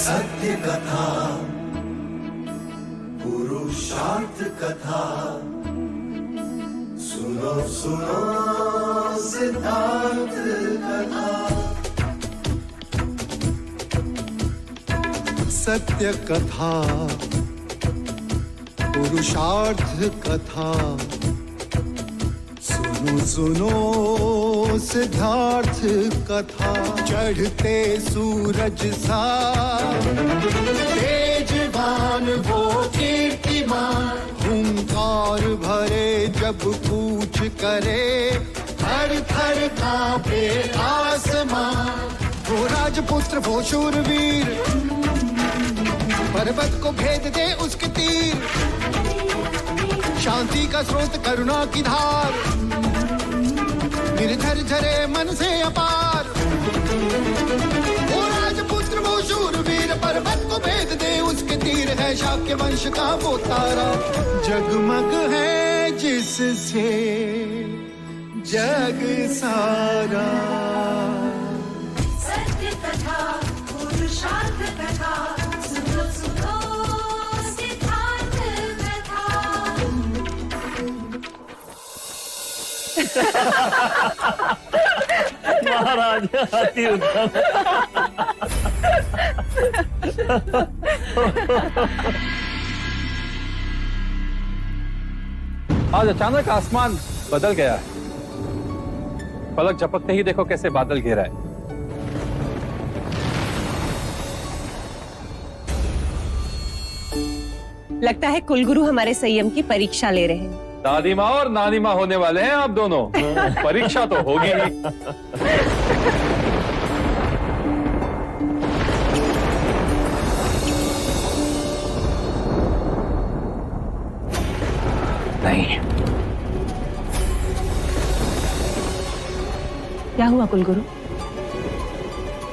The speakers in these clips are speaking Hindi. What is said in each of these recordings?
सत्य कथा पुरुषार्थ कथा सुनो सुनो सिद्धार्थ कथा। सत्य कथा पुरुषार्थ कथा सुनो सुनो सिद्धार्थ कथा। चढ़ते सूरज सा तेजवान वो कीर्तिमान, हुंकार भरे जब कूच करे, थर थर कांपे आसमान। वो राजपुत्र वो शूरवीर, पर्वत को भेद दे उसके तीर, शांति का स्रोत करुणा की धार, निर्झर झरे मन से अपार। वो राजपुत्र वो शूरवीर, पर्वत को भेद दे उसके तीर, है शाक्य वंश का वो तारा, जगमग है जिससे जग सारा। सत्य कथा पुरुषार्थ कथा सुनो सुनो सिद्धार्थ कथा। महाराज अति उत्तम। आज अचानक आसमान बदल गया है, पलक झपकते ही देखो कैसे बादल घेरा है। लगता है कुलगुरु हमारे संयम की परीक्षा ले रहे हैं। दादी माँ और नानी माँ होने वाले हैं आप दोनों, परीक्षा तो होगी ही। नहीं, क्या हुआ कुलगुरु?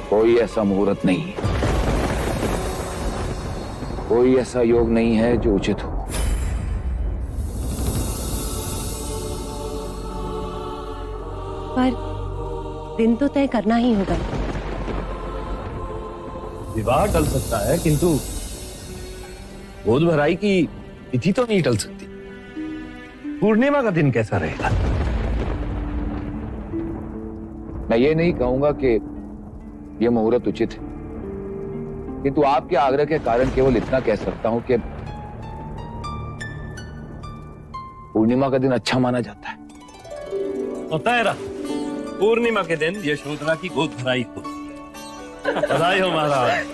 कोई ऐसा मुहूर्त नहीं है, कोई ऐसा योग नहीं है जो उचित हो। पर दिन तो तय करना ही होगा। विवाह टल सकता है, किंतु गोद भराई की तिथि तो नहीं टल सकती। पूर्णिमा का दिन कैसा रहेगा? मैं ये नहीं कहूंगा कि यह मुहूर्त उचित है, किंतु आपके आग्रह के कारण केवल इतना कह सकता हूं कि पूर्णिमा का दिन अच्छा माना जाता है। तय पूर्णिमा के दिन यशोधरा की गोद भराई हो। बधाई हो महाराज।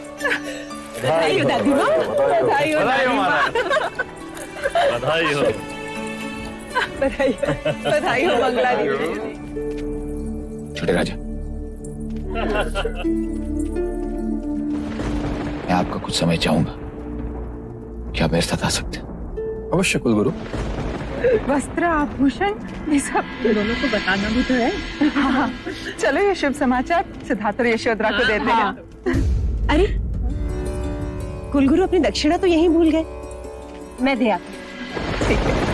बधाई हो दादी माँ, बधाई हो महाराज, बधाई हो, बधाई हो मंगला दीदी। छोटे राजा, मैं आपका कुछ समय चाहूंगा, क्या आप मेरे साथ आ सकते हैं? अवश्य कुलगुरु। वस्त्र आभूषण ये सब दोनों को बताना भी तो है। हाँ, चलो ये शुभ समाचार सिद्धार्थ और यशोधरा को देते हैं। अरे कुलगुरु अपनी दक्षिणा तो यहीं भूल गए, मैं दे आती। ठीक है।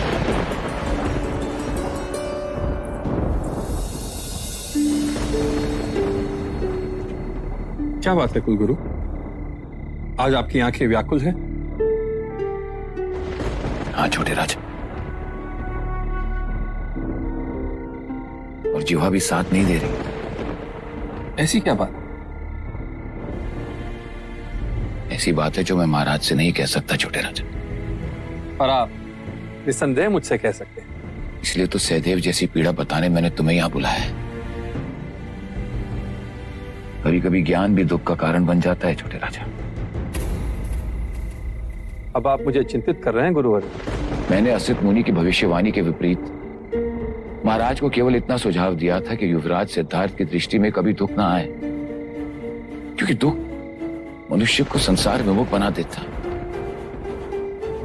क्या बात है कुलगुरु, आज आपकी आंखें व्याकुल हैं? हाँ छोटे राजा, और जीवा भी साथ नहीं दे रही। ऐसी क्या बात? ऐसी बात है जो मैं महाराज से नहीं कह सकता छोटे राजा। पर आप निसंदेह मुझसे कह सकते हैं। इसलिए तो सहदेव जैसी पीड़ा बताने मैंने तुम्हें यहां बुलाया है। कभी कभी ज्ञान भी दुख का कारण बन जाता है छोटे राजा। अब आप मुझे चिंतित कर रहे हैं गुरुवर। मैंने असित मुनि की भविष्यवाणी के विपरीत महाराज को केवल इतना सुझाव दिया था कि युवराज सिद्धार्थ की दृष्टि में कभी दुख ना आए, क्योंकि दुख मनुष्य को संसार विमुख बना देता।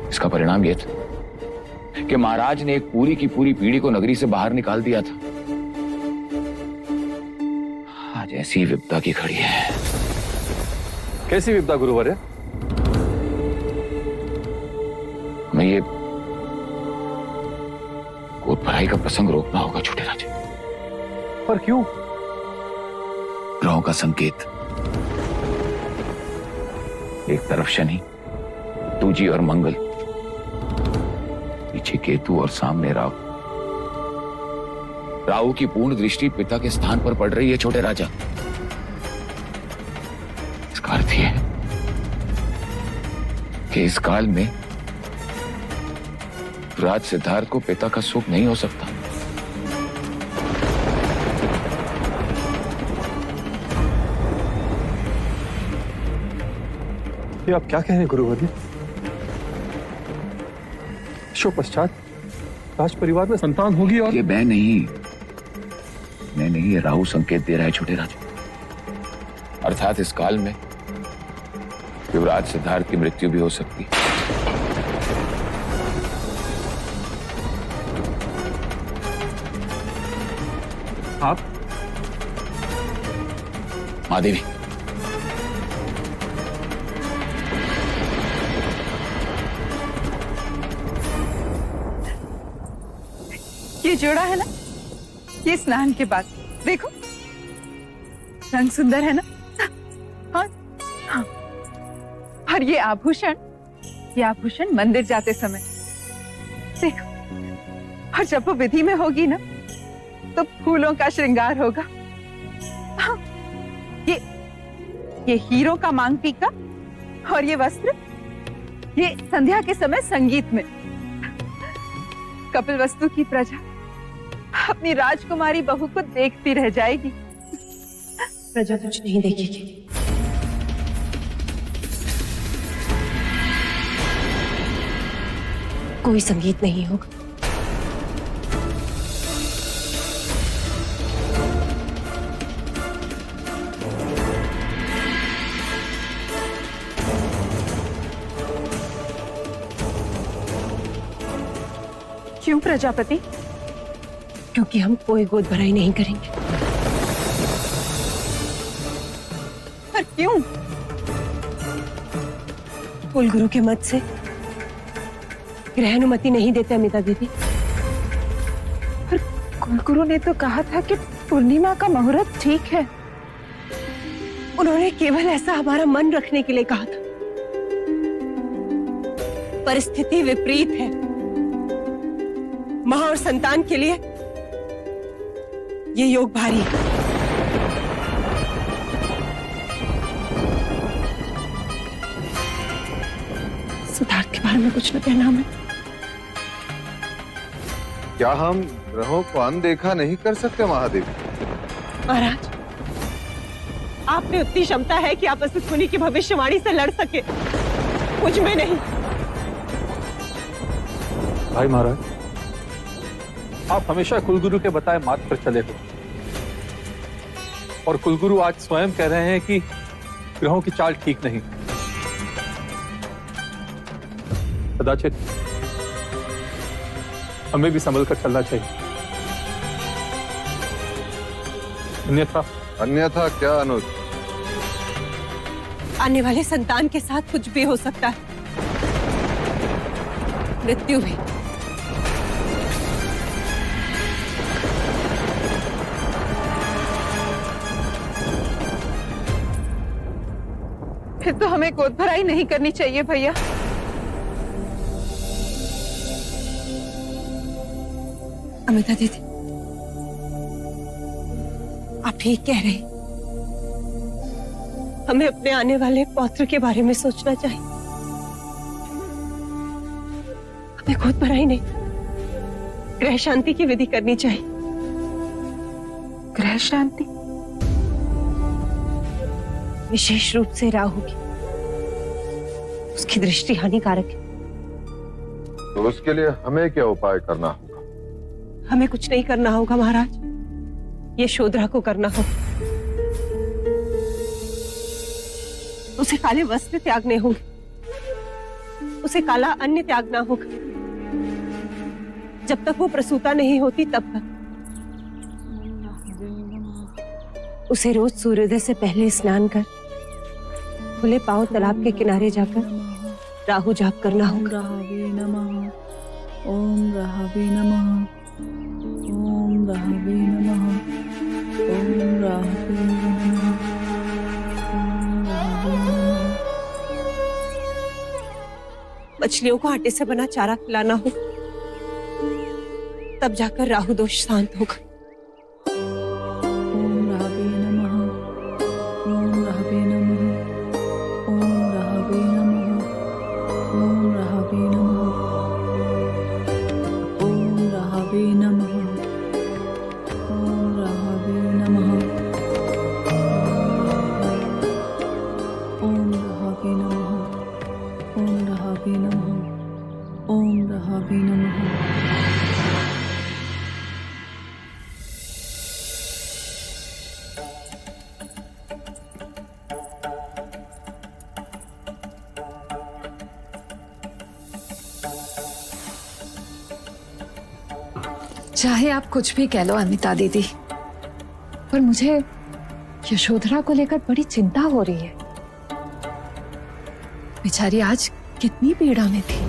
इसका परिणाम यह था कि महाराज ने एक पूरी की पूरी पीढ़ी को नगरी से बाहर निकाल दिया था। आज ऐसी विपदा की घड़ी है। कैसी विपदा गुरुवर? मैं ये गोद भराई का प्रसंग रोकना होगा छोटे राजा। पर क्यों? ग्रहों का संकेत, एक तरफ शनि, दूजी और मंगल, पीछे केतु और सामने राहु। राहु की पूर्ण दृष्टि पिता के स्थान पर पड़ रही है छोटे राजा। इसका अर्थ यह है कि इस काल में राज सिद्धार्थ को पिता का सुख नहीं हो सकता। ये आप क्या कह रहे हैं गुरुवर्य? शो पश्चात राज परिवार में संतान होगी और ये मैं नहीं, ये राहु संकेत दे रहा है छोटे राजा। अर्थात इस काल में युवराज सिद्धार्थ की मृत्यु भी हो सकती है। आप महादेवी, ये जोड़ा है ना, ये स्नान के बाद देखो रंग सुंदर है ना। हाँ, हाँ। और ये आभूषण मंदिर जाते समय देखो, और जब वो विधि में होगी ना तो फूलों का श्रृंगार होगा। हाँ, ये हीरो का मांग टीका और ये वस्त्र, ये संध्या के समय संगीत में कपिलवस्तु की प्रजा अपनी राजकुमारी बहू को देखती रह जाएगी। प्रजा कुछ नहीं देखेगी। कोई संगीत नहीं होगा। क्यों प्रजापति? क्योंकि हम कोई गोद भराई नहीं करेंगे। पर क्यों? कुलगुरु के मत से ग्रहानुमति नहीं देते अमिता दीदी। पर कुलगुरु ने तो कहा था कि पूर्णिमा का मुहूर्त ठीक है। उन्होंने केवल ऐसा हमारा मन रखने के लिए कहा था। परिस्थिति विपरीत है। मां और संतान के लिए ये योग भारी है। सिद्धार्थ के बारे में कुछ न कहना हमें। क्या हम ग्रहों को अनदेखा नहीं कर सकते महादेवी? महाराज, आप में उतनी क्षमता है कि आप वशिष्ठ मुनि की भविष्यवाणी से लड़ सके, मुझ में नहीं। भाई महाराज, आप हमेशा कुलगुरु के बताए मार्ग पर चले हो, और कुलगुरु आज स्वयं कह रहे हैं कि ग्रहों की चाल ठीक नहीं। कदाचित हमें भी संभल कर चलना चाहिए, अन्यथा क्या अनुज? आने वाले संतान के साथ कुछ भी हो सकता है, मृत्यु भी। फिर तो हमें गोद भराई नहीं करनी चाहिए भैया। अमिता दीदी, आप ठीक कह रहे हैं। हमें अपने आने वाले पौत्र के बारे में सोचना चाहिए। हमें गोद भराई नहीं, ग्रह शांति की विधि करनी चाहिए। ग्रह शांति? विशेष रूप से राहु की, उसकी दृष्टि हानिकारक है। तो उसके लिए हमें क्या उपाय करना होगा? हमें कुछ नहीं करना होगा महाराज, ये शोधरा को करना होगा। उसे काले वस्त्र त्यागने होंगे, उसे काला अन्न त्यागना होगा। जब तक वो प्रसूता नहीं होती तब तक उसे रोज सूर्योदय से पहले स्नान कर खुले पांव तालाब के किनारे जाकर राहु जाप करना होगा। ओम राहवे नमः, ओम राहवे नमः, ओम राहवे नमः, ओम राहवे नमः, मछलियों को आटे से बना चारा खिलाना हो, तब जाकर राहु दोष शांत होगा। ओम राहवे नमः। ओम राहवे नमः। ओम राहवे नमः। ओम राहवे नमः। ओम राहवे नमः। ओम राहवे नमः। ओम राहवे नमः। ओम राहवे नमः। ओम राहवे नमः। चाहे आप कुछ भी कह लो अमिता दीदी, पर मुझे यशोधरा को लेकर बड़ी चिंता हो रही है। बेचारी आज कितनी पीड़ा में थी,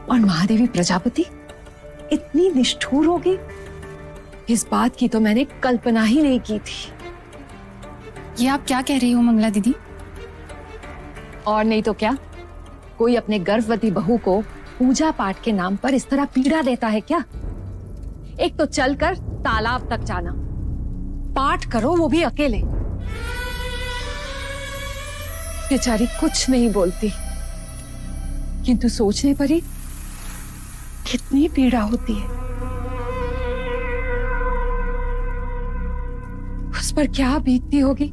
और महादेवी प्रजापति इतनी निष्ठुर होगी, इस बात की तो मैंने कल्पना ही नहीं की थी। ये आप क्या कह रही हो मंगला दीदी? और नहीं तो क्या, कोई अपने गर्भवती बहू को पूजा पाठ के नाम पर इस तरह पीड़ा देता है क्या? एक तो चलकर तालाब तक जाना, पाठ करो वो भी अकेले। बेचारी कुछ नहीं बोलती, किंतु सोचने पर ही कितनी पीड़ा होती है। उस पर क्या बीतती होगी।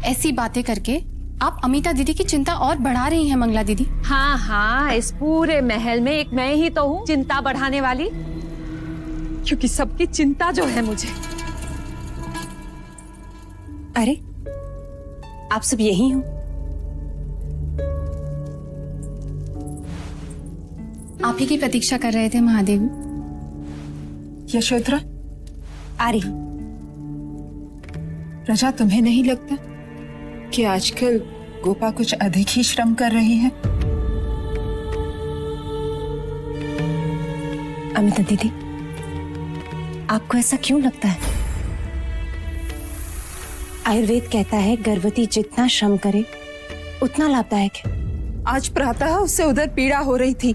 ऐसी बातें करके आप अमिता दीदी की चिंता और बढ़ा रही हैं मंगला दीदी। हाँ हाँ, इस पूरे महल में एक मैं ही तो हूँ चिंता बढ़ाने वाली, क्योंकि सबकी चिंता जो है मुझे। अरे आप सब यही हो? आप ही की प्रतीक्षा कर रहे थे महादेवी। यशोधरा आ रही। प्रजा, तुम्हें नहीं लगता कि आजकल गोपा कुछ अधिक ही श्रम कर रही है? अमिता दीदी, आपको ऐसा क्यों लगता है? आयुर्वेद कहता है गर्भवती जितना श्रम करे उतना लाभदायक है। आज प्रातः उससे उधर पीड़ा हो रही थी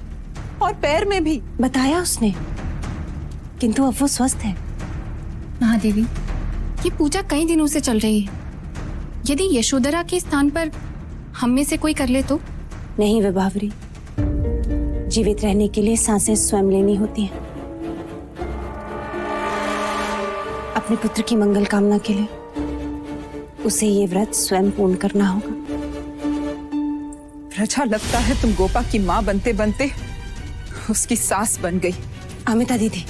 और पैर में भी। बताया उसने, किंतु अब वो स्वस्थ है। महादेवी, ये पूजा कई दिनों से चल रही है। यदि यशोधरा के स्थान पर हम में से कोई कर ले तो? नहीं विभावरी, जीवित रहने के लिए सांसें स्वयं लेनी होती हैं। अपने पुत्र की मंगल कामना के लिए उसे ये व्रत स्वयं पूर्ण करना होगा। प्रजा, लगता है तुम गोपा की माँ बनते बनते उसकी सास बन गई। अमिता दीदी,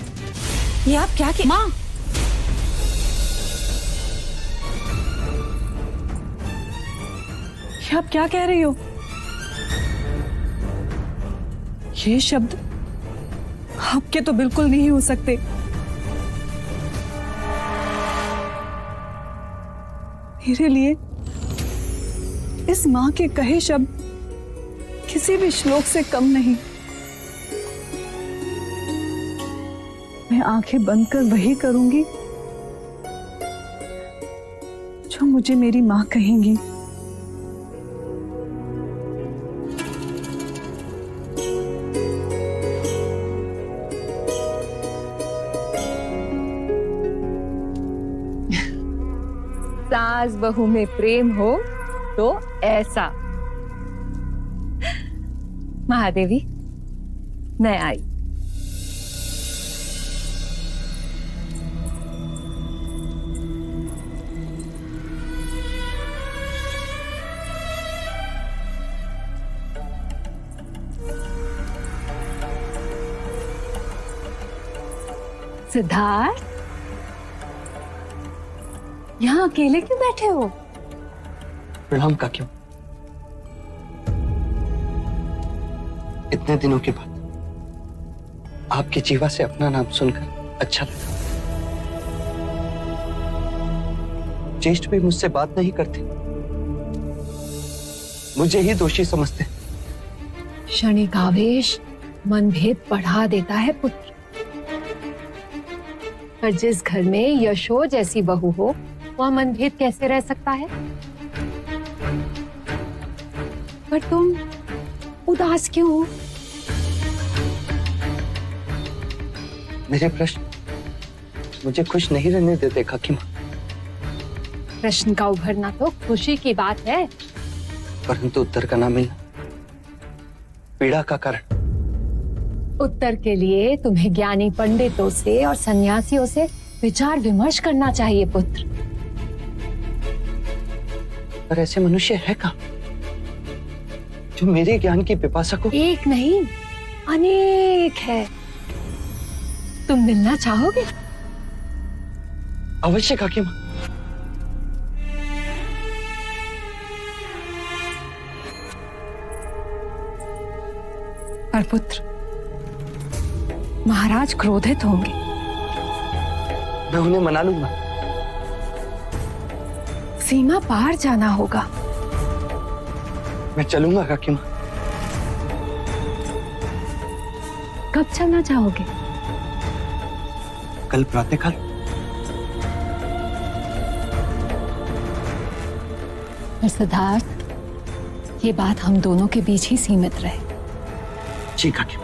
ये आप क्या माँ, आप क्या कह रही हो? ये शब्द आपके तो बिल्कुल नहीं हो सकते। मेरे लिए इस मां के कहे शब्द किसी भी श्लोक से कम नहीं। मैं आंखें बंद कर वही करूंगी जो मुझे मेरी मां कहेंगी। सास बहू में प्रेम हो तो ऐसा। महादेवी, मैं आई। सिद्धार्थ, यहाँ अकेले क्यों बैठे हो? प्रणाम काकी। इतने दिनों के बाद आपकी जीवा से अपना नाम सुनकर अच्छा लगा। ज्येष्ठ भी मुझसे बात नहीं करते, मुझे ही दोषी समझते। क्षणिक आवेश मनभेद बढ़ा देता है पुत्र, पर जिस घर में यशो जैसी बहू हो वह मनभेद कैसे रह सकता है? पर तुम उदास क्यों हो? मेरे प्रश्न मुझे खुश नहीं रहने देते काकी माँ। प्रश्न का उभरना तो खुशी की बात है, परंतु उत्तर का ना मिलना पीड़ा का कारण। उत्तर के लिए तुम्हें ज्ञानी पंडितों से और सन्यासियों से विचार विमर्श करना चाहिए पुत्र। पर ऐसे मनुष्य है कहाँ जो मेरे ज्ञान की पिपासा को? एक नहीं अनेक है। तुम मिलना चाहोगे? अवश्य काकी माँ। पर पुत्र, महाराज क्रोधित होंगे। मैं उन्हें मना लूंगा। सीमा पार जाना होगा। मैं चलूंगा काकी माँ। कब चलना चाहोगे? कल प्रातःकाल। पर सिद्धार्थ, ये बात हम दोनों के बीच ही सीमित रहे। जी काकी माँ।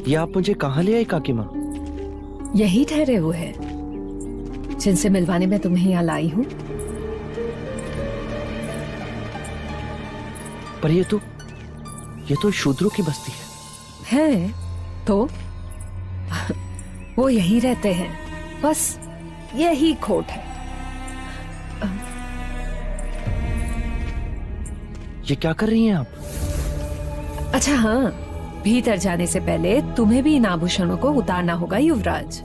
ये आप मुझे कहाँ ले आई काकी माँ? यही ठहरे हुए हैं जिनसे मिलवाने में तुम्हें यहाँ लाई हूँ। पर ये तो शूद्रों की बस्ती है तो वो यहीं रहते हैं, बस यही खोट है। ये क्या कर रही हैं आप? अच्छा हाँ, भीतर जाने से पहले तुम्हें भी इन आभूषणों को उतारना होगा युवराज।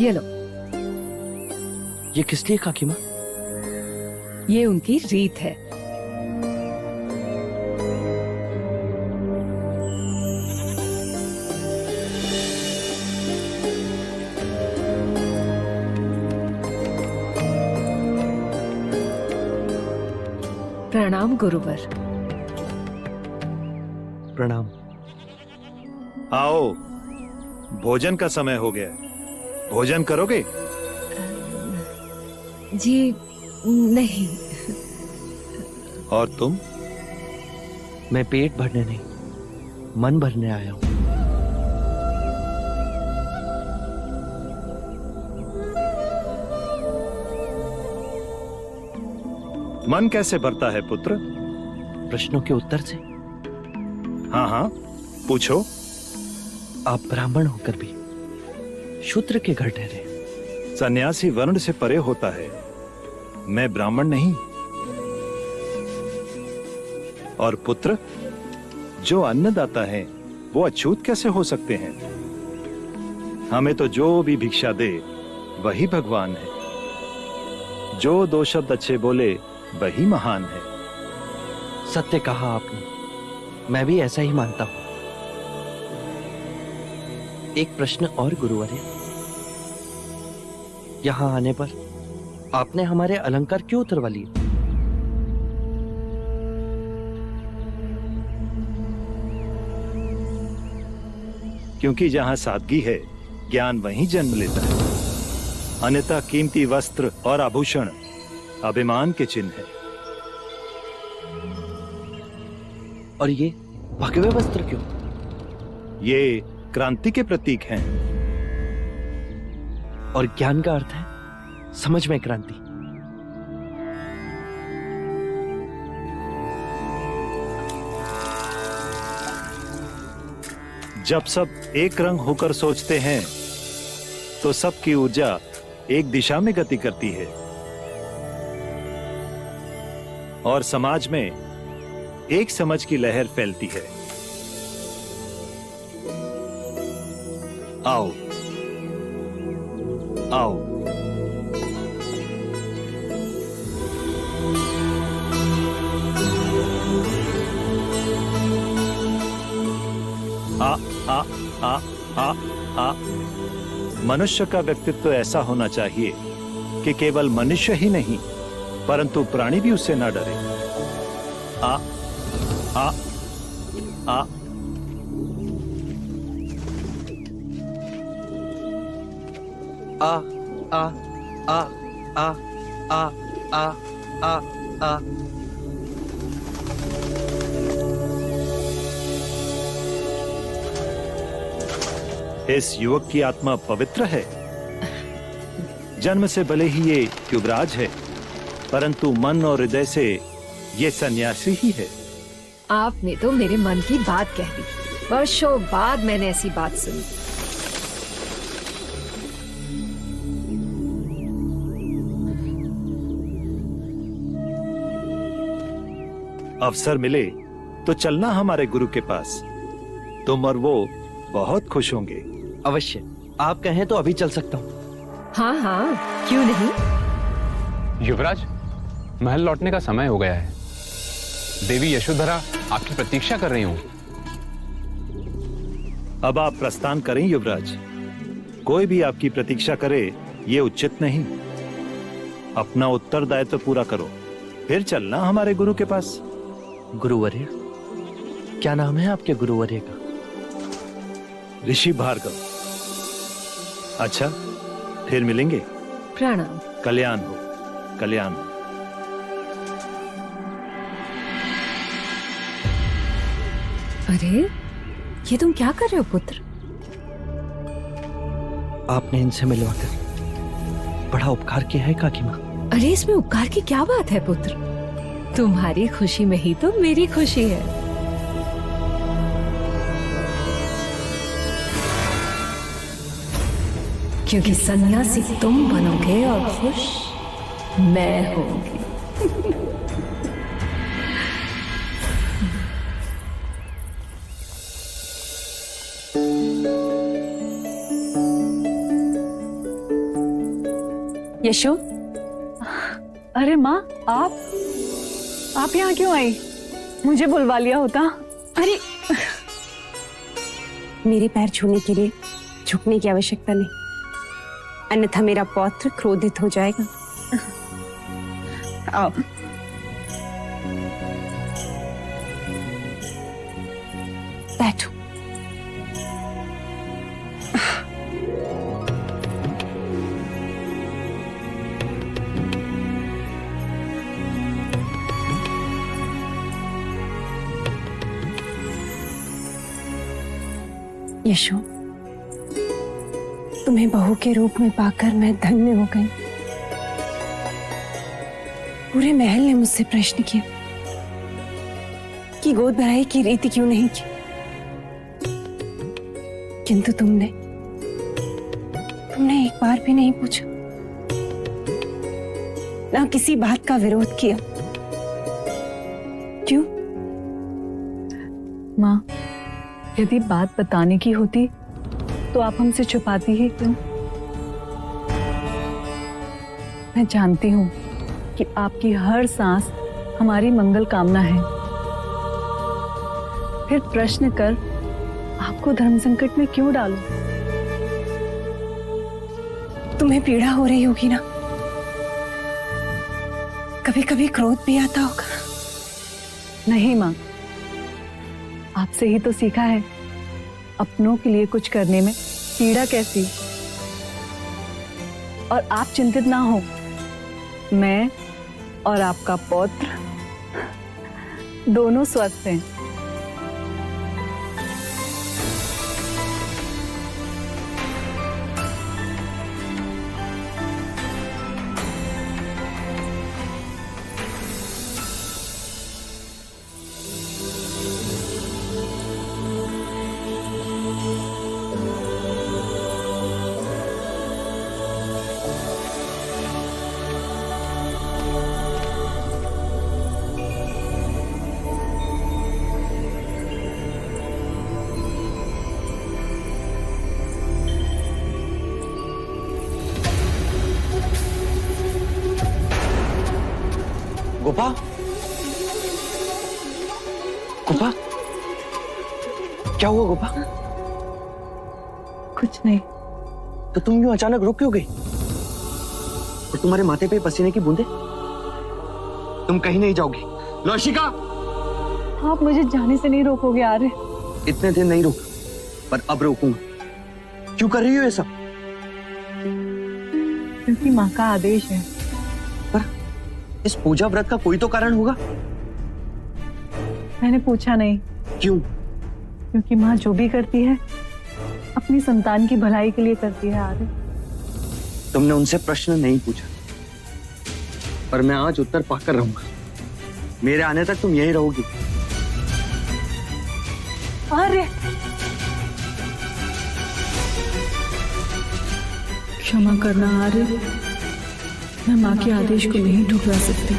ये लो। ये किस लिए काकी माँ? ये उनकी रीत है। प्रणाम गुरुवर। प्रणाम। आओ, भोजन का समय हो गया है। भोजन करोगे? जी नहीं। और तुम? मैं पेट भरने नहीं, मन भरने आया हूं। मन कैसे भरता है पुत्र? प्रश्नों के उत्तर से। हाँ हाँ, पूछो। आप ब्राह्मण होकर भी शूद्र के घर ठहरे। सन्यासी वर्ण से परे होता है, मैं ब्राह्मण नहीं। और पुत्र, जो अन्नदाता है वो अछूत कैसे हो सकते हैं? हमें तो जो भी भिक्षा दे वही भगवान है। जो दो शब्द अच्छे बोले वही महान है। सत्य कहा आपने, मैं भी ऐसा ही मानता हूं। एक प्रश्न और गुरुवर्य, यहां आने पर आपने हमारे अलंकार क्यों उतरवा लिए? क्योंकि जहां सादगी है, ज्ञान वहीं जन्म लेता है। अन्यथा कीमती वस्त्र और आभूषण अभिमान के चिन्ह है। और ये भगवे वस्त्र क्यों? ये क्रांति के प्रतीक हैं। और ज्ञान का अर्थ है समझ में क्रांति। जब सब एक रंग होकर सोचते हैं तो सबकी ऊर्जा एक दिशा में गति करती है और समाज में एक समझ की लहर फैलती है। आओ आओ, आ आ आ आ आ मनुष्य का व्यक्तित्व ऐसा होना चाहिए कि केवल मनुष्य ही नहीं परंतु प्राणी भी उससे ना डरे। आ आ आ आ आ आ आ आ आ आ आ इस युवक की आत्मा पवित्र है। जन्म से भले ही ये युवराज है परंतु मन और हृदय से ये सन्यासी ही है। आपने तो मेरे मन की बात कह दी। वर्षों बाद मैंने ऐसी बात सुनी। अवसर मिले तो चलना हमारे गुरु के पास। तुम और वो बहुत खुश होंगे। अवश्य, आप कहें तो अभी चल सकता हूँ। हाँ हाँ, क्यों नहीं। युवराज, महल लौटने का समय हो गया है। देवी यशोधरा आपकी प्रतीक्षा कर रही हूं। अब आप प्रस्थान करें युवराज। कोई भी आपकी प्रतीक्षा करे ये उचित नहीं। अपना उत्तरदायित्व पूरा करो, फिर चलना हमारे गुरु के पास। गुरुवर्य, क्या नाम है आपके गुरुवर्य का? ऋषि भार्गव। अच्छा, फिर मिलेंगे। प्रणाम। कल्याण हो, कल्याण हो। अरे, ये तुम क्या कर रहे हो पुत्र? आपने इनसे मिलवाकर बड़ा उपकार किया है काकी माँ। अरे, इसमें उपकार की क्या बात है पुत्र? तुम्हारी खुशी में ही तो मेरी खुशी है। क्योंकि सन्यासी तुम बनोगे और खुश मैं होंगी। यशो, अरे माँ, आप यहाँ क्यों आई? मुझे बुलवा लिया होता। अरे, मेरे पैर छूने के लिए झुकने की आवश्यकता नहीं, अन्यथा मेरा पौत्र क्रोधित हो जाएगा। आओ। बैठो। यशो, तुम्हें बहू के रूप में पाकर मैं धन्य हो गई। पूरे महल ने मुझसे प्रश्न किया कि गोद भराई की रीति क्यों नहीं की, किंतु तुमने एक बार भी नहीं पूछा, ना किसी बात का विरोध किया। क्यों? माँ, यदि बात बताने की होती तो आप हमसे छुपाती ही क्यों? मैं जानती हूँ कि आपकी हर सांस हमारी मंगल कामना है। फिर प्रश्न कर आपको धर्म संकट में क्यों डालूं? तुम्हें पीड़ा हो रही होगी ना, कभी कभी क्रोध भी आता होगा। नहीं माँ, आपसे ही तो सीखा है अपनों के लिए कुछ करने में पीड़ा कैसी। और आप चिंतित ना हो, मैं और आपका पौत्र दोनों स्वस्थ हैं। गोपा, गोपा, क्या हुआ गोपा? कुछ नहीं। तो तुम यूं अचानक रुक क्यों गई? और तुम्हारे माथे पे पसीने की बूंदे? तुम कहीं नहीं जाओगी लौशिका। आप मुझे जाने से नहीं रोकोगे आर्य? इतने दिन नहीं रुका, पर अब रोकूंगा। क्यों कर रही हो ये सब? क्योंकि माँ का आदेश है। पर इस पूजा व्रत का कोई तो कारण होगा। मैंने पूछा नहीं। क्यों? क्योंकि माँ जो भी करती है अपनी संतान की भलाई के लिए करती है आर्य। तुमने उनसे प्रश्न नहीं पूछा, पर मैं आज उत्तर पाकर रहूंगा। मेरे आने तक तुम यहीं रहोगी। आर्य, क्षमा करना आर्य, मैं माँ के आदेश को नहीं ठुकरा सकती।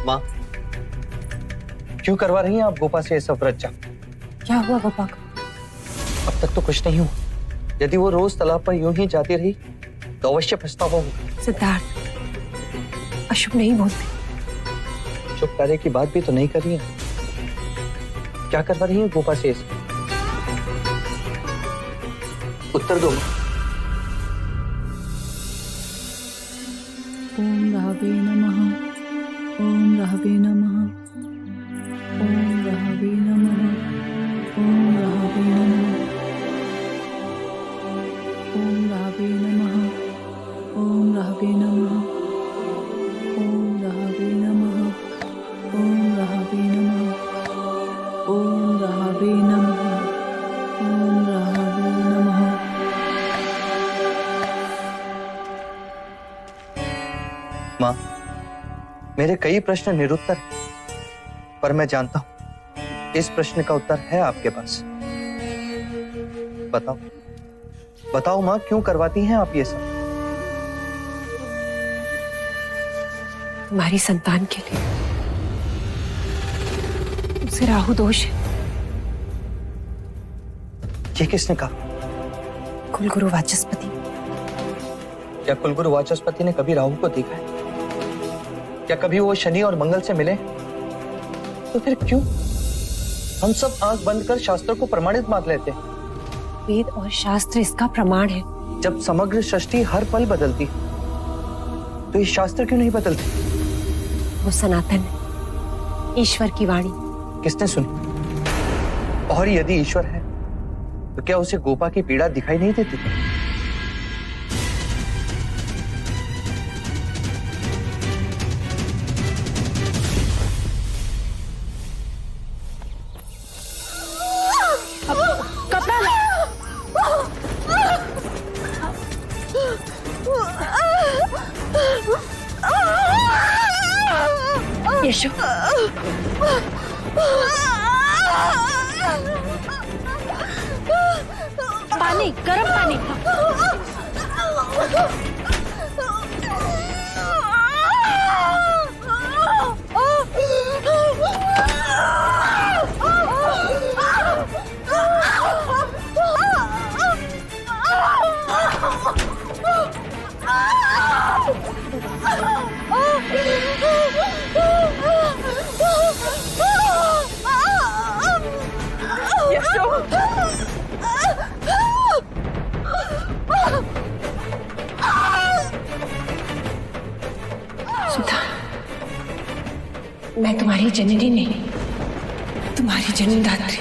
माँ, क्यों करवा रही हैं आप गोपा से ये सब व्रत? क्या हुआ गोपा को? अब तक तो कुछ नहीं हुआ। यदि वो रोज तालाब पर यूं ही जाती रही तो अवश्य पछतावा होगा। सिद्धार्थ, अशुभ नहीं बोलते। शुभ कार्य की बात भी तो नहीं कर रही है। क्या करवा रही है गोपा से? उत्तर दो। ओम राहवे नमः, ओम राहवे नमः, ओम राहवे नमः, ओम राहवे नमः, ओम राहवे नमः, ओम राहवे नमः, ओम राहवे नमः, ओम राहवे नमः, ओम राहवे नमः, ओम राहवे नमः। माँ, मेरे कई प्रश्न निरुत्तर हैं, पर मैं जानता हूं इस प्रश्न का उत्तर है आपके पास। बताओ, बताओ माँ, क्यों करवाती हैं आप ये सब? तुम्हारी संतान के लिए। उसे राहु दोष है। ये किसने कहा? कुलगुरु वाचस्पति। क्या कुलगुरु वाचस्पति ने कभी राहु को देखा है? क्या कभी वो शनि और मंगल से मिले? तो फिर क्यों हम सब आंख बंद कर शास्त्र को प्रमाणित मान लेते हैं? वेद और शास्त्र इसका प्रमाण है। जब समग्र सृष्टि हर पल बदलती तो ये शास्त्र क्यों नहीं बदलते? वो सनातन है, ईश्वर की वाणी। किसने सुनी? और यदि ईश्वर है तो क्या उसे गोपा की पीड़ा दिखाई नहीं देती? यशो, पानी, गर्म पानी। मैं तुम्हारी जननी नहीं, तुम्हारी जन्मदात्री।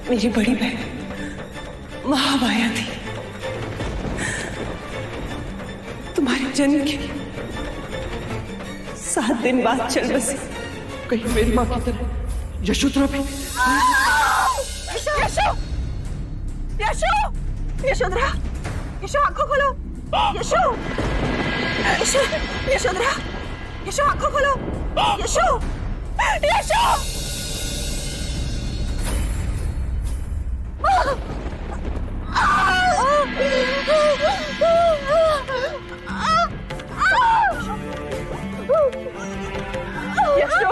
मेरी बड़ी बहन महामाया थी। तुम्हारे जन्म के 7 दिन बाद चल बसी। कहीं मेरी माँ की तरह यशोधरा भी? यशो, यशो, यशोधरा, यशो आंखों खोलो। यशो, यशो, यशोधरा, यशो आंखों खोलो। यशो, यशो। यशो,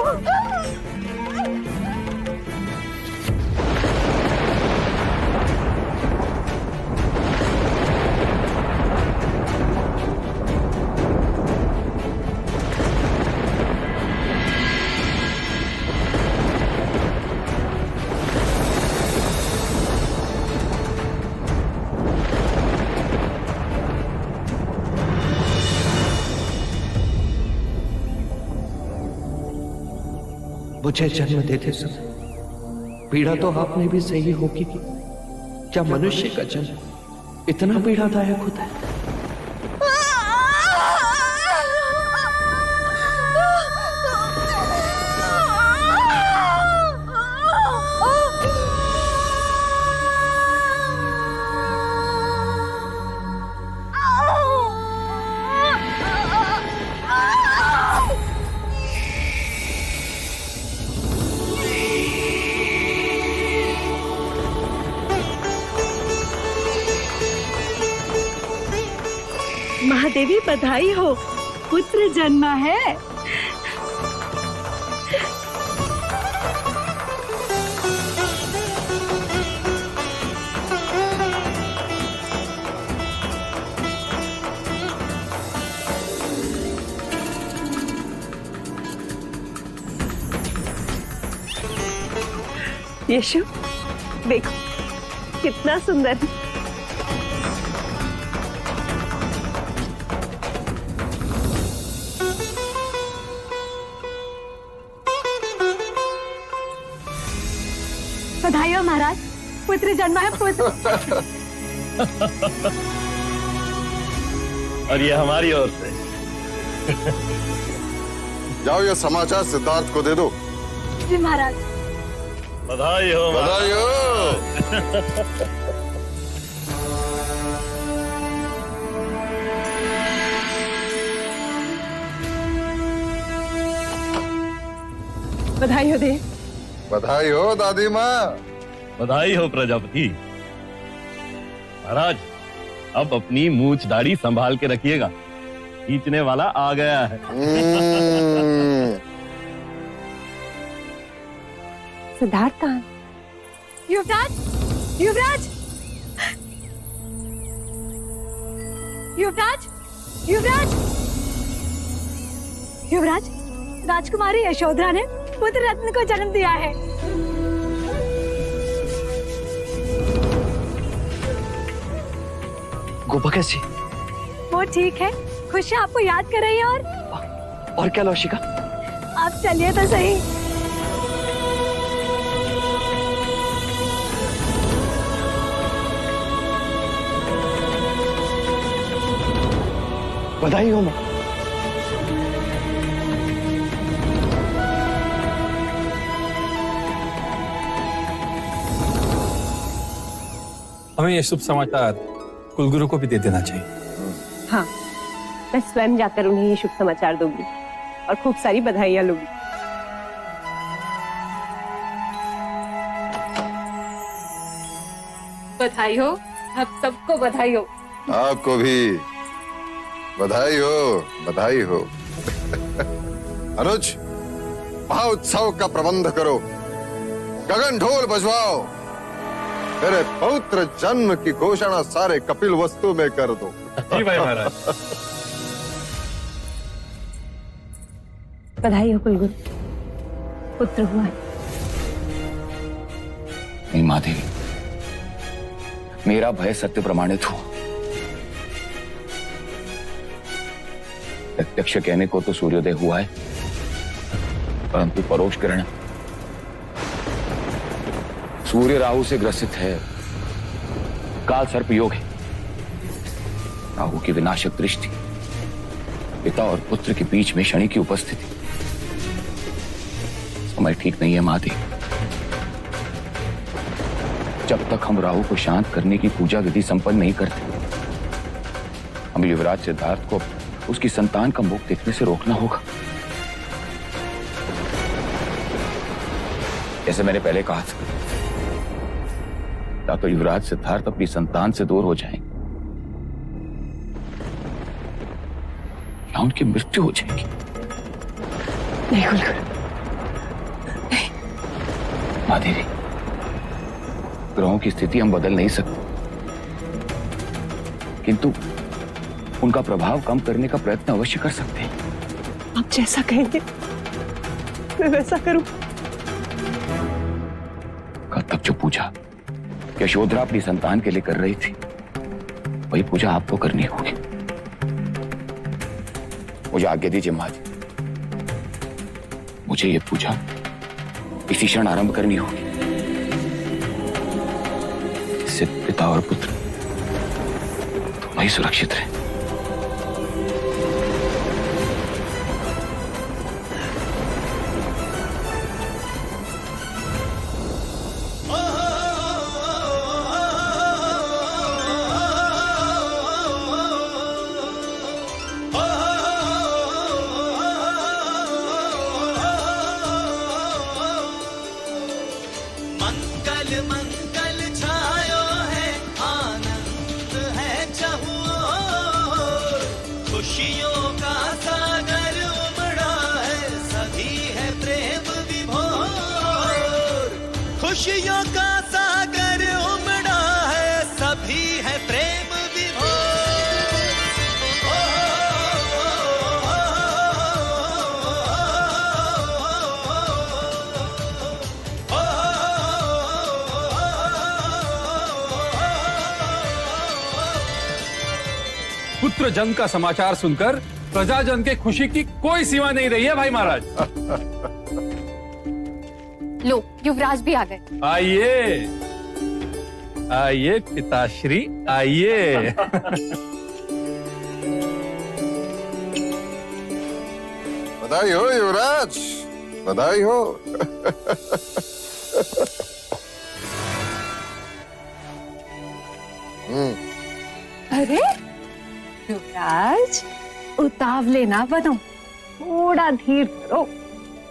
मुझे जन्म देते समय पीड़ा तो आपने भी सही होगी। क्या मनुष्य का जन्म इतना पीड़ादायक होता है? महादेवी बधाई हो, पुत्र जन्मा है। यशु, देखो कितना सुंदर है। बधाई हो महाराज, पुत्र जन्मा है, पुत्र। और ये हमारी ओर से। जाओ ये समाचार सिद्धार्थ को दे दो। जी महाराज। बधाई हो, बधाई हो। बधाई हो देव। बधाई हो दादी माँ। बधाई हो प्रजापति। महाराज, अब अपनी मूछ दाढ़ी संभाल के रखिएगा, खींचने वाला आ गया है। सिद्धार्थ कहाँ? युवराज, युवराज, युवराज, युवराज, युवराज, राजकुमारी यशोधरा ने पुत्र रत्न को जन्म दिया है। गोपा कैसी? वो ठीक है, खुश है, आपको याद कर रही है। और क्या लौशिका? आप चलिए तो सही। बधाई हो मां। हमें ये शुभ समाचार कुलगुरु को भी दे देना चाहिए। हाँ, मैं स्वयं जाकर उन्हें ये शुभ समाचार दूंगी और खूब सारी बधाइयां लूंगी। बधाई हो, आप सबको बधाई हो। आपको भी बधाई हो, बधाई हो। अनुज, महोत्सव का प्रबंध करो, गगन ढोल बजवाओ, मेरे पौत्र जन्म की घोषणा सारे कपिल वस्तु में कर दो। जी भाई महाराज। बधाई हो कुलगुरु, पुत्र हुआ है। नहीं माधेवी, मेरा भय सत्य प्रमाणित हुआ। प्रत्यक्ष कहने को तो सूर्योदय हुआ है, परंतु परोक्ष किरण सूर्य राहु से ग्रसित है। काल सर्प योग है। राहु की विनाशक दृष्टि, पिता और पुत्र के बीच में शनि की उपस्थिति। समय ठीक नहीं है माधेवी। जब तक हम राहु को शांत करने की पूजा विधि संपन्न नहीं करते, हमें युवराज सिद्धार्थ को उसकी संतान का मुख देखने से रोकना होगा। जैसे मैंने पहले कहा था, या तो युवराज सिद्धार्थ अपनी संतान से दूर हो जाएंगे या उनकी मृत्यु हो जाएगी। नहीं कुलगुरु, नहीं। माधेवी, ग्रहों की स्थिति हम बदल नहीं सकते, किंतु उनका प्रभाव कम करने का प्रयत्न अवश्य कर सकते हैं। आप जैसा कहेंगे मैं वैसा करूं। कल तक जो पूजा यशोधरा अपनी संतान के लिए कर रही थी, वही पूजा आपको करनी होगी। मुझे आज्ञा दीजिए माँ जी, मुझे ये पूजा इसी क्षण आरंभ करनी होगी। इससे पिता और पुत्र वही सुरक्षित रहे। खुशियों का सागर उमड़ा है, सभी है प्रेम पुत्र जन्म का समाचार सुनकर प्रजाजन के खुशी की कोई सीमा नहीं रही है भाई महाराज। लो, युवराज भी आ गए। आइए आइए पिताश्री आइए। बधाई हो युवराज, बधाई हो। अरे युवराज, उतावले ना बनो, थोड़ा धीर करो।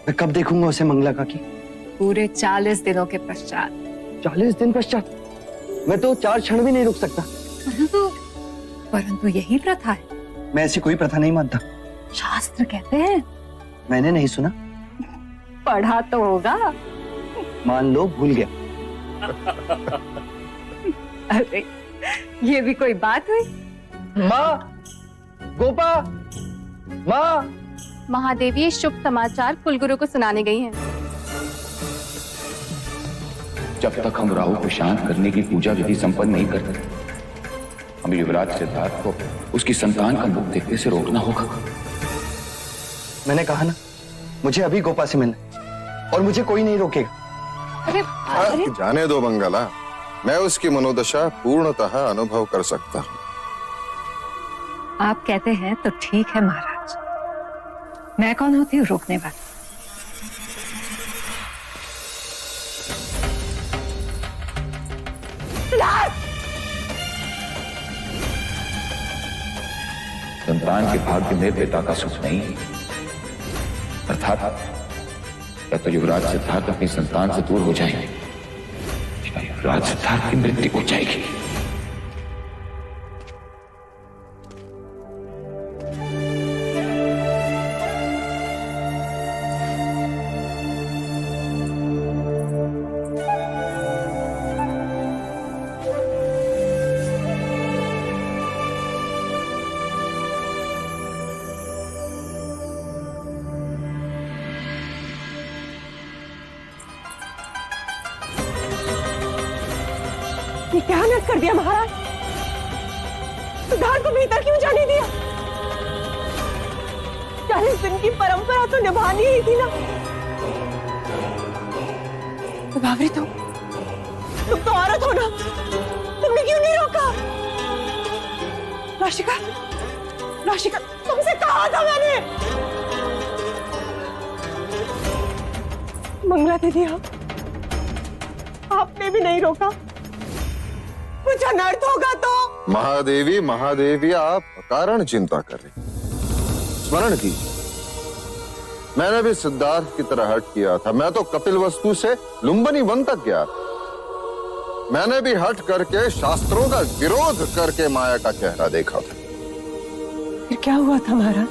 मैं कब देखूंगा उसे मंगला काकी? पूरे 40 दिनों के पश्चात। 40 दिन पश्चात? मैं तो 4 क्षण भी नहीं रुक सकता। परंतु यही प्रथा है। मैं ऐसी कोई प्रथा नहीं मानता। शास्त्र कहते हैं। मैंने नहीं सुना। पढ़ा तो होगा। मान लो भूल गया। अरे ये भी कोई बात हुई? माँ, गोपा, माँ। महादेवी ये शुभ समाचार कुलगुरु को सुनाने गई हैं। जब तक हम राहु को शांत करने की पूजा विधि संपन्न नहीं करते, हमें युवराज सिद्धार्थ को उसकी संतान का मुख देखने से रोकना होगा। मैंने कहा ना, मुझे अभी गोपा से मिलना और मुझे कोई नहीं रोकेगा। अरे जाने दो मंगला, मैं उसकी मनोदशा पूर्णतः अनुभव कर सकता हूँ। आप कहते हैं तो ठीक है महाराज। मैं कौन होती हूँ रोकने वाली? संतान के भाग्य में पिता का सुख नहीं, अर्थात या तो युवराज सिद्धार्थ अपनी संतान से दूर हो जाएंगे या युवराज सिद्धार्थ की मृत्यु हो जाएगी। ये क्या नट कर दिया महाराज? सिद्धार्थ को भीतर क्यों जाने दिया? 40 दिन की परंपरा तो निभानी ही थी ना। बाबरी तुम तो औरत हो ना, तुमने क्यों नहीं रोका? राशिका, राशिका, तुमसे कहा था मैंने। मंगला दीदी, आपने भी नहीं रोका। कुछ अनर्थ होगा तो? महादेवी, महादेवी, आप अकारण चिंता कर रही। स्मरण की, मैंने भी सिद्धार्थ की तरह हट किया था। मैं तो कपिल वस्तु से लुम्बिनी वन तक गया। मैंने भी हट करके शास्त्रों का विरोध करके माया का चेहरा देखा था। फिर क्या हुआ था महाराज?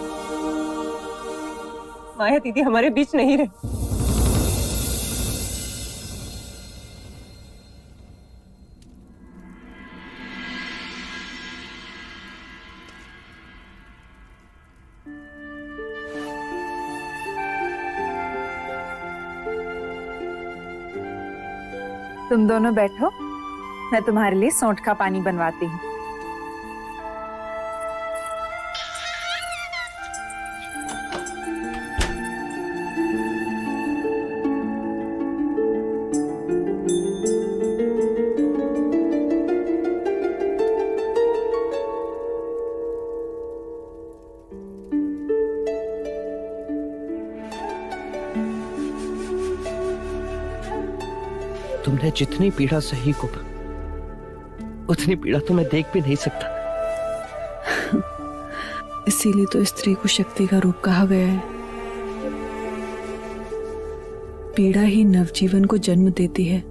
माया दीदी हमारे बीच नहीं रहे। तुम दोनों बैठो, मैं तुम्हारे लिए सौंठ का पानी बनवाती हूँ। तुमने जितनी पीड़ा सही को उतनी पीड़ा तो मैं देख भी नहीं सकता। इसीलिए तो स्त्री को शक्ति का रूप कहा गया है। पीड़ा ही नवजीवन को जन्म देती है।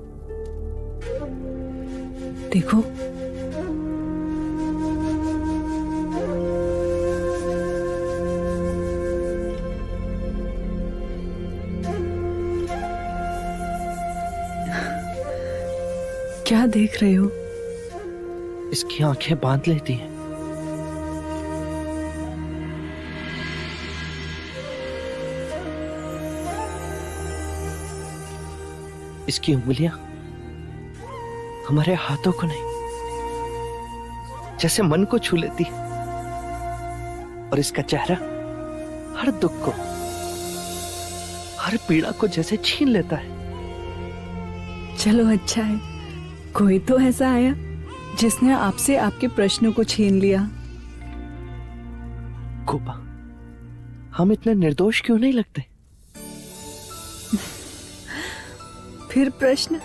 देखो, क्या देख रहे हो? इसकी आंखें बांध लेती हैं। इसकी उंगलियां हमारे हाथों को नहीं, जैसे मन को छू लेती। और इसका चेहरा हर दुख को, हर पीड़ा को जैसे छीन लेता है। चलो अच्छा है, कोई तो ऐसा आया जिसने आपसे आपके प्रश्नों को छीन लिया। गोपा, हम इतने निर्दोष क्यों नहीं लगते? फिर प्रश्न?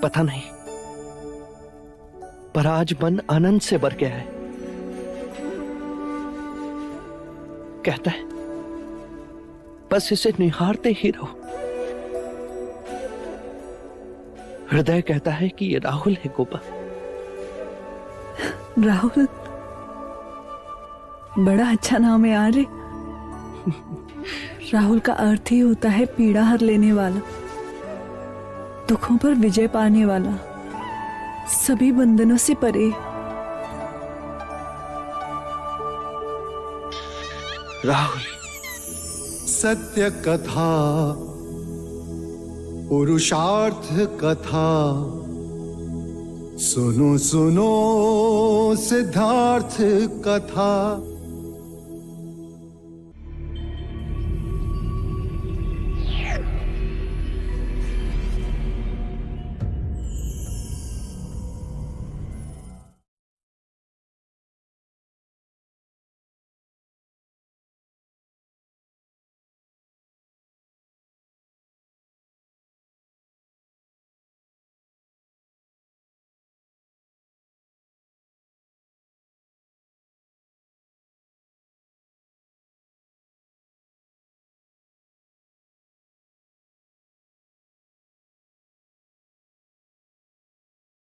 पता नहीं, पर आज मन आनंद से भर गया है। कहता है बस इसे निहारते ही रहो। हृदय कहता है कि ये राहुल है गोपा। राहुल? बड़ा अच्छा नाम है आर्य। राहुल का अर्थ ही होता है पीड़ा हर लेने वाला, दुखों पर विजय पाने वाला, सभी बंधनों से परे। राहुल। सत्य कथा, पुरुषार्थ कथा, सुनो सुनो सिद्धार्थ कथा।